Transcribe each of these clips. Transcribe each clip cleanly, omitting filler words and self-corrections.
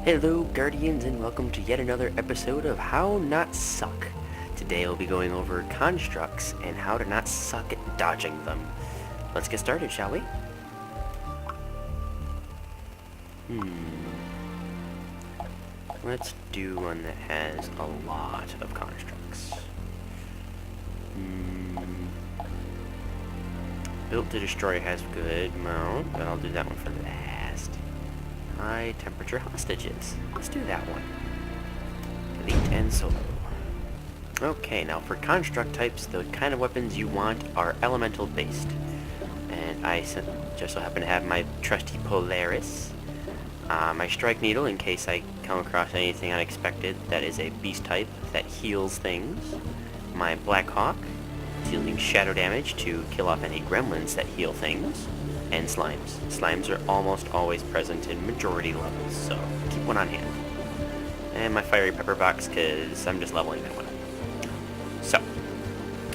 Hello Guardians and welcome to yet another episode of How Not Suck. Today we'll be going over constructs and how to not suck at dodging them. Let's get started, shall we? Let's do one that has a lot of constructs. Built to Destroy has good amount, but I'll do that one for last. High temperature hostages. Let's do that one. Elite and solo. Okay, now for construct types, the kind of weapons you want are elemental based. And I just so happen to have my trusty Polaris. My strike needle in case I come across anything unexpected that is a beast type that heals things. My Black Hawk, dealing shadow damage to kill off any gremlins that heal things. And slimes. Slimes are almost always present in majority levels, so keep one on hand. And my fiery pepper box, because I'm just leveling that one up. So,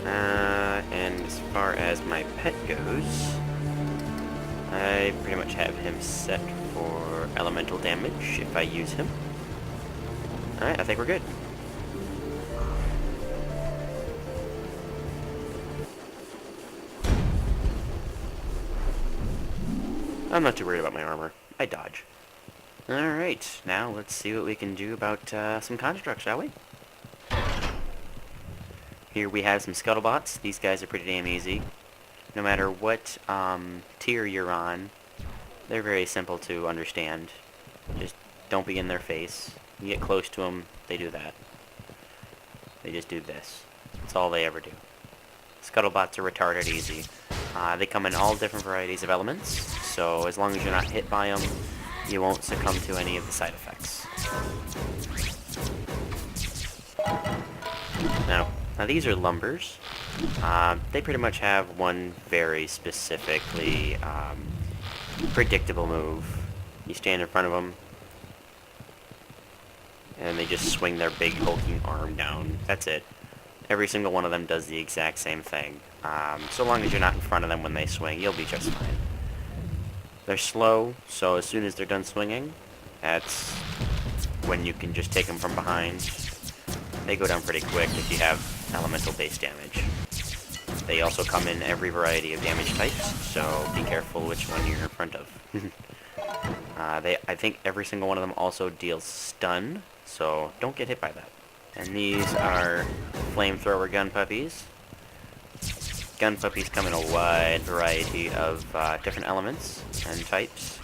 and as far as my pet goes, I pretty much have him set for elemental damage if I use him. Alright, I think we're good. I'm not too worried about my armor. I dodge. Alright, now let's see what we can do about some constructs, shall we? Here we have some scuttlebots. These guys are pretty damn easy. No matter what tier you're on, they're very simple to understand. Just don't be in their face. You get close to them, they do that. They just do this. That's all they ever do. Scuttlebots are retarded easy. They come in all different varieties of elements, so as long as you're not hit by them, you won't succumb to any of the side effects. Now these are lumbers. They pretty much have one very specifically predictable move. You stand in front of them, and they just swing their big hulking arm down. That's it. Every single one of them does the exact same thing. So long as you're not in front of them when they swing, you'll be just fine. They're slow, so as soon as they're done swinging, that's when you can just take them from behind. They go down pretty quick if you have elemental base damage. They also come in every variety of damage types, so be careful which one you're in front of. I think every single one of them also deals stun, so don't get hit by that. And these are flamethrower gun puppies. Gun puppies come in a wide variety of different elements and types.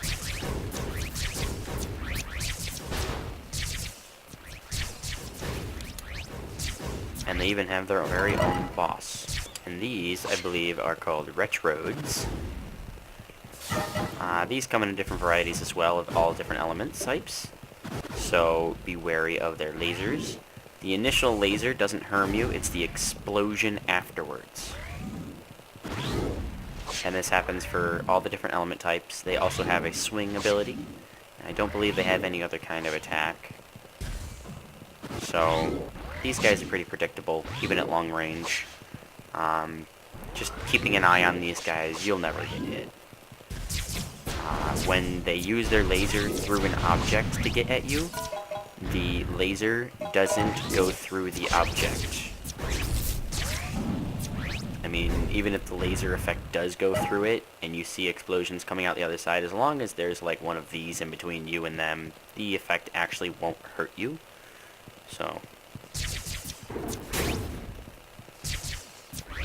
And they even have their very own boss. And these, I believe, are called Retrodes. These come in different varieties as well of all different element types. So be wary of their lasers. The initial laser doesn't harm you, it's the explosion afterwards. And this happens for all the different element types. They also have a swing ability. I don't believe they have any other kind of attack. So, these guys are pretty predictable, even at long range. Just keeping an eye on these guys, you'll never get hit. When they use their laser through an object to get at you, the laser doesn't go through the object. I mean, even if the laser effect does go through it, and you see explosions coming out the other side, as long as there's like one of these in between you and them, the effect actually won't hurt you. So,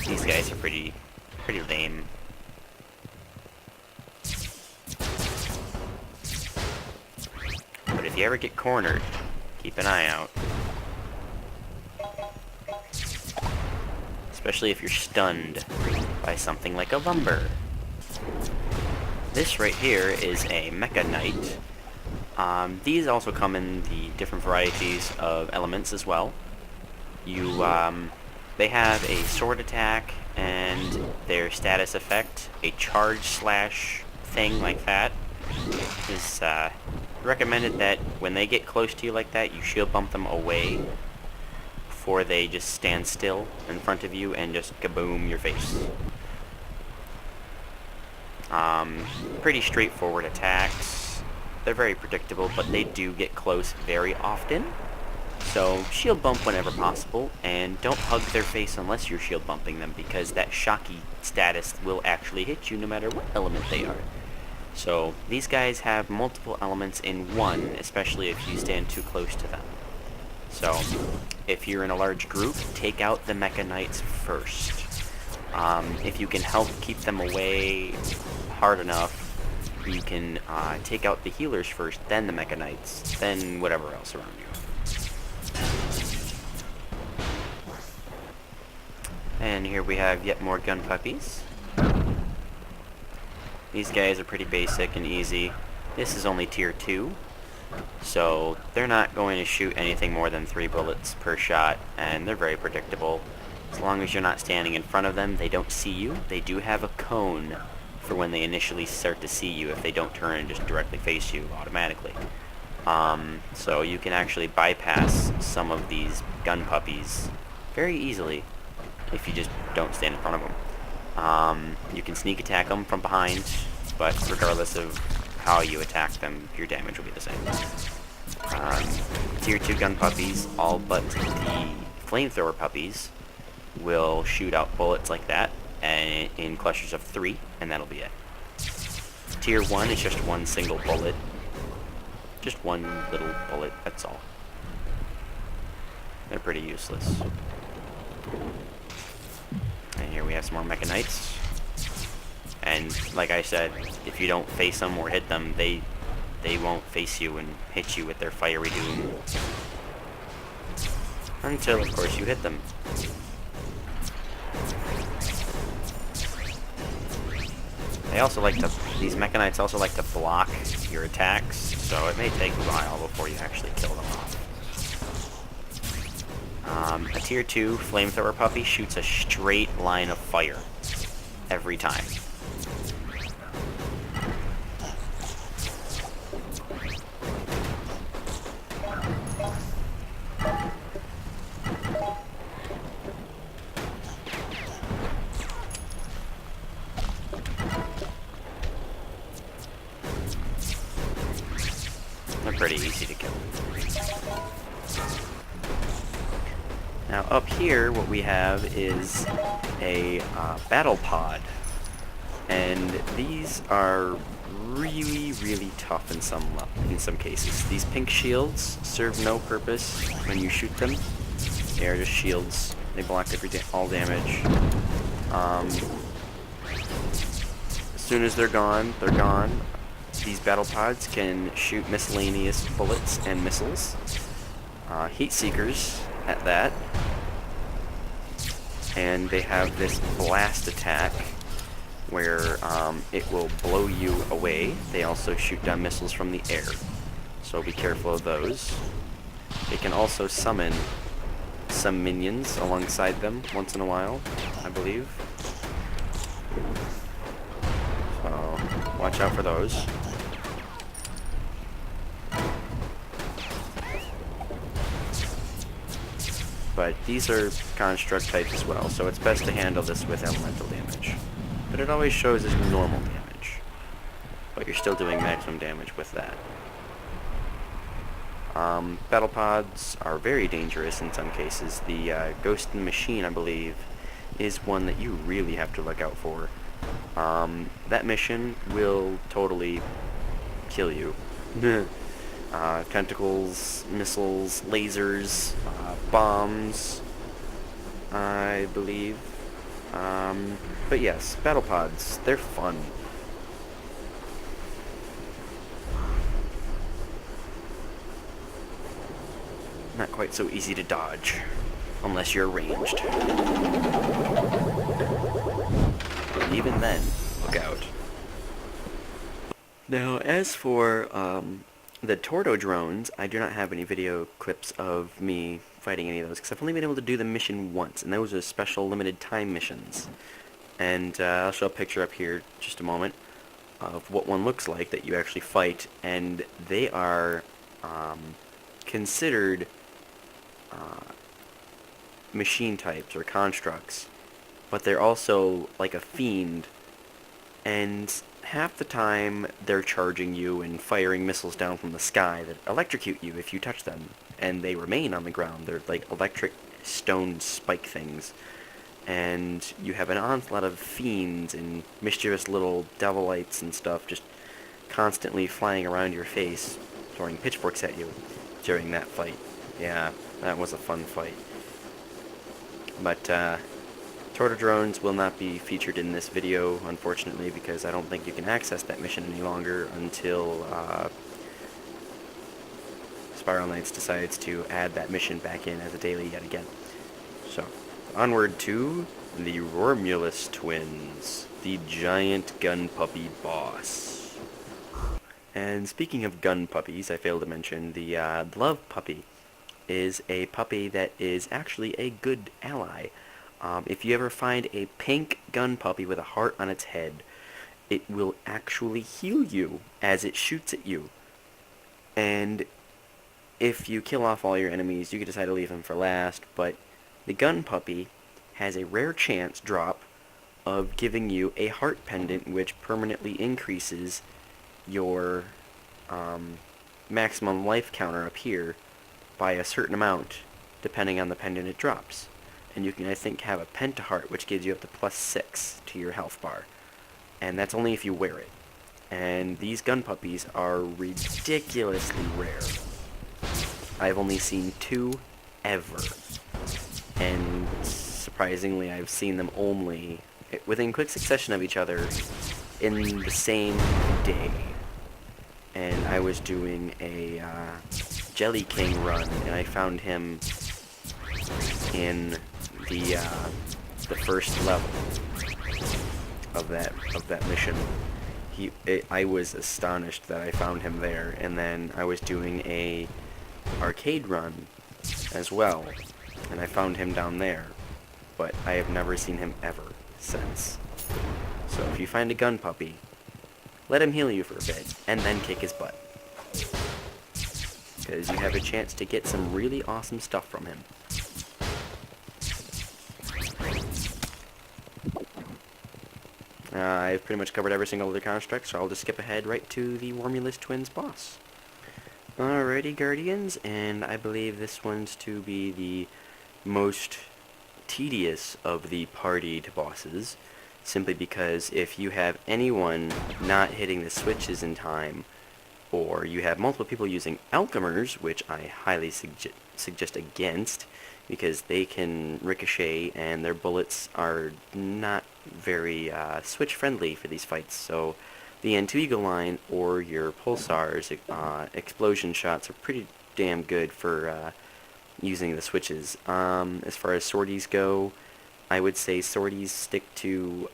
these guys are pretty lame. But if you ever get cornered, keep an eye out. Especially if you're stunned by something like a lumber. This right here is a Mecha Knight. These also come in the different varieties of elements as well. They have a sword attack and their status effect, a charge slash thing like that. Is recommended that when they get close to you like that, you shield bump them away before they just stand still in front of you and just kaboom your face. Pretty straightforward attacks. They're very predictable, but they do get close very often. So shield bump whenever possible, and don't hug their face unless you're shield bumping them, because that shocky status will actually hit you no matter what element they are. So these guys have multiple elements in one, especially if you stand too close to them. So if you're in a large group, take out the Mecha Knights first. If you can help keep them away hard enough, you can take out the healers first, then the Mecha Knights, then whatever else around you. And here we have yet more gun puppies. These guys are pretty basic and easy. This is only tier 2, so they're not going to shoot anything more than 3 bullets per shot, and they're very predictable. As long as you're not standing in front of them, they don't see you. They do have a cone for when they initially start to see you if they don't turn and just directly face you automatically. So you can actually bypass some of these gun puppies very easily if you just don't stand in front of them. You can sneak attack them from behind, but regardless of how you attack them, your damage will be the same. Tier 2 gun puppies, all but the flamethrower puppies, will shoot out bullets like that and in clusters of 3, and that'll be it. Tier 1 is just one single bullet. Just one little bullet, that's all. They're pretty useless. And here we have some more Mecha Knights. And like I said, if you don't face them or hit them, they won't face you and hit you with their fiery doom. Until, of course, you hit them. They also like to, these Mecha Knights also like to block your attacks, so it may take a while before you actually kill them off. A tier 2 flamethrower puppy shoots a straight line of fire every time. They're pretty easy to kill. Now up here, what we have is a battle pod, and these are really tough in some cases. These pink shields serve no purpose when you shoot them. They are just shields. They block all damage. As soon as they're gone, they're gone. These battle pods can shoot miscellaneous bullets and missiles. Heat seekers at that. And they have this blast attack where it will blow you away. They also shoot down missiles from the air, so be careful of those. They can also summon some minions alongside them once in a while, I believe. So watch out for those. But these are construct types as well, so it's best to handle this with elemental damage. But it always shows as normal damage. But you're still doing maximum damage with that. Battle pods are very dangerous in some cases. The Ghost in the Machine, I believe, is one that you really have to look out for. That mission will totally kill you. Tentacles, missiles, lasers, bombs, I believe. But yes, battle pods, they're fun. Not quite so easy to dodge, unless you're ranged. Even then, look out. Now, as for the Tordo drones, I do not have any video clips of me fighting any of those, because I've only been able to do the mission once, and those are special limited time missions. And I'll show a picture up here in just a moment of what one looks like that you actually fight, and they are considered machine types or constructs, but they're also like a fiend and half the time they're charging you and firing missiles down from the sky that electrocute you if you touch them, and they remain on the ground. They're like electric stone spike things. And you have an onslaught of fiends and mischievous little devilites and stuff just constantly flying around your face, throwing pitchforks at you during that fight. Yeah, that was a fun fight. But, Torta drones will not be featured in this video, unfortunately, because I don't think you can access that mission any longer until Spiral Knights decides to add that mission back in as a daily yet again. So, onward to the Romulus twins, the giant gun puppy boss. And speaking of gun puppies, I failed to mention the Love Puppy is a puppy that is actually a good ally. If you ever find a pink gun puppy with a heart on its head, it will actually heal you as it shoots at you. And if you kill off all your enemies, you can decide to leave them for last, but the gun puppy has a rare chance drop of giving you a heart pendant, which permanently increases your maximum life counter up here by a certain amount, depending on the pendant it drops. And you can, I think, have a pentaheart, which gives you up to +6 to your health bar. And that's only if you wear it. And these gun puppies are ridiculously rare. I've only seen 2 ever. And surprisingly, I've seen them only within quick succession of each other in the same day. And I was doing a Jelly King run, and I found him in the first level of that mission. I was astonished that I found him there, and then I was doing a arcade run as well, and I found him down there, but I have never seen him ever since. So if you find a gun puppy, let him heal you for a bit, and then kick his butt. Because you have a chance to get some really awesome stuff from him. I've pretty much covered every single other construct, so I'll just skip ahead right to the Romulus twins boss. Alrighty, Guardians, and I believe this one's to be the most tedious of the partied bosses, simply because if you have anyone not hitting the switches in time, or you have multiple people using alchemers, which I highly suggest against, because they can ricochet and their bullets are not very switch friendly for these fights. So the Antigo line or your pulsars explosion shots are pretty damn good for using the switches. As far as sorties go, I would say sorties stick to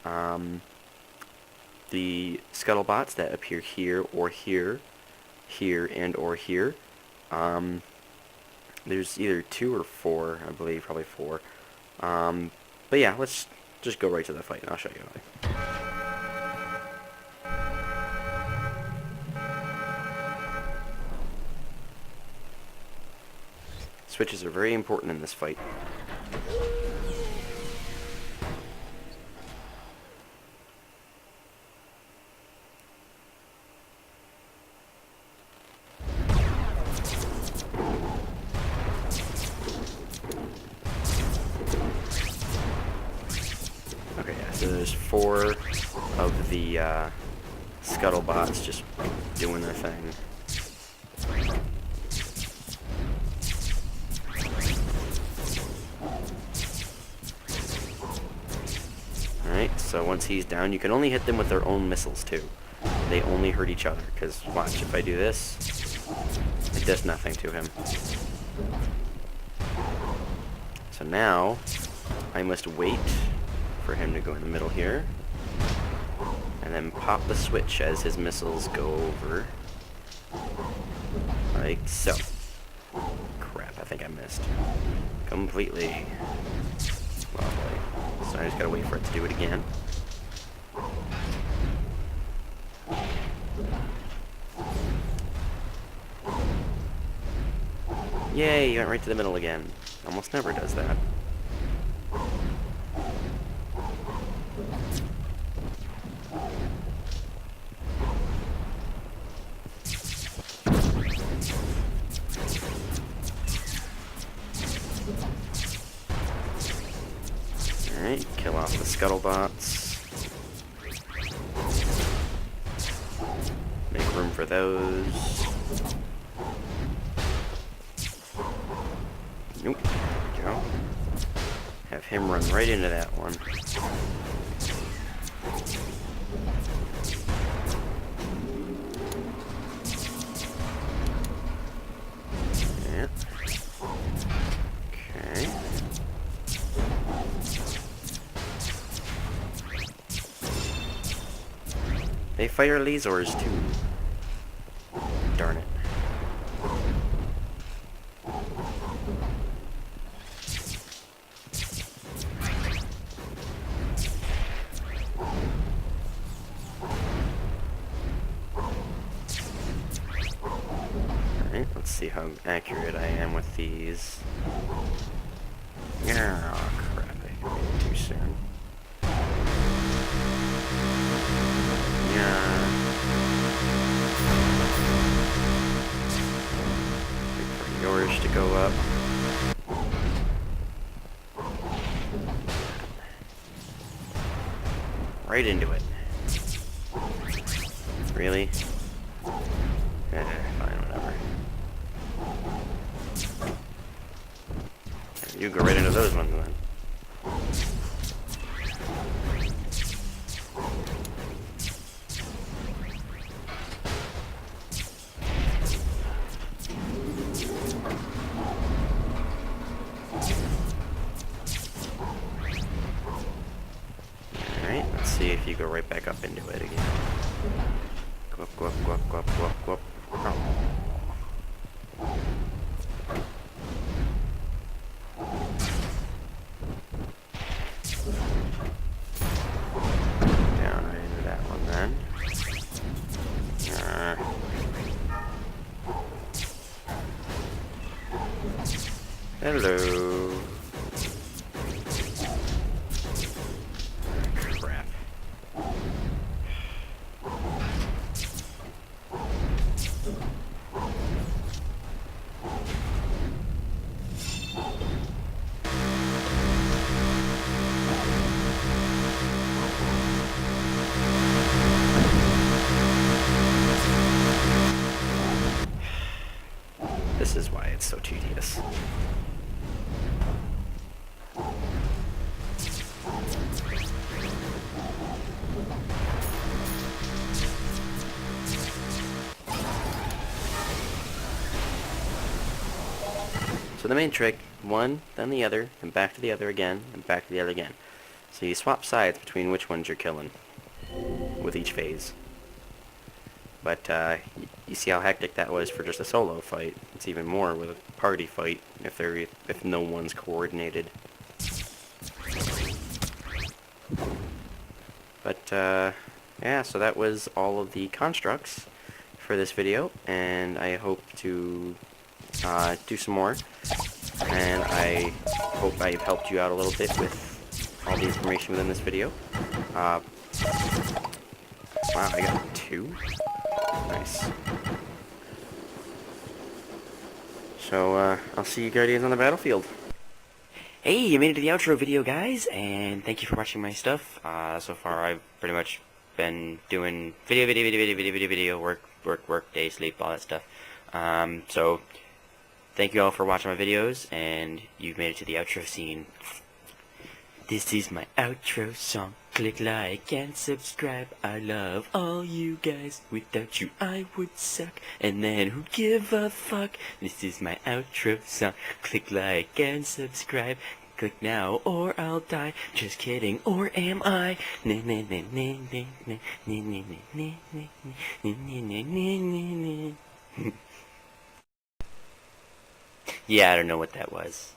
the scuttlebots that appear here or here, and or here. There's either 2 or 4, I believe, probably 4. But yeah, let's just go right to the fight, and I'll show you. Switches are very important in this fight. Okay, yeah, so there's 4 of the scuttlebots just doing their thing. Alright, so once he's down, you can only hit them with their own missiles too. They only hurt each other, because watch, if I do this, it does nothing to him. So now, I must wait for him to go in the middle here, and then pop the switch as his missiles go over, like so. Crap, I think I missed completely. Lovely. So I just gotta wait for it to do it again. Yay, he went right to the middle again. Almost never does that. kill off the scuttlebuts. Make room for those. Nope. There we go. Have him run right into that one. Yeah. Okay. They fire lasers too. Darn it. Alright, let's see how accurate I am with these. Oh crap, I made it too soon. Yeah. Wait for yours to go up. Right into it. Really? Fine, whatever. You go right into those ones then. Alright, let's see if you go right back up into it again. Go up, go up, go up, go up, go up, go up. Oh. Down right into that one then. Hello. Crap. This is why it's so tedious. So the main trick, one, then the other, and back to the other again, and back to the other again. So you swap sides between which ones you're killing with each phase. But you see how hectic that was for just a solo fight. It's even more with a party fight if no one's coordinated. But yeah, so that was all of the constructs for this video, and I hope to do some more. And I hope I've helped you out a little bit with all the information within this video. Wow, I got 2. Nice. So, I'll see you Guardians on the battlefield. Hey, you made it to the outro video, guys, and thank you for watching my stuff. So far I've pretty much been doing video, work, day, sleep, all that stuff. So, thank you all for watching my videos, and you've made it to the outro scene. This is my outro song. Click like and subscribe. I love all you guys. Without you I would suck. And then who'd give a fuck? This is my outro song. Click like and subscribe. Click now or I'll die. Just kidding, or am I? Yeah, I don't know what that was.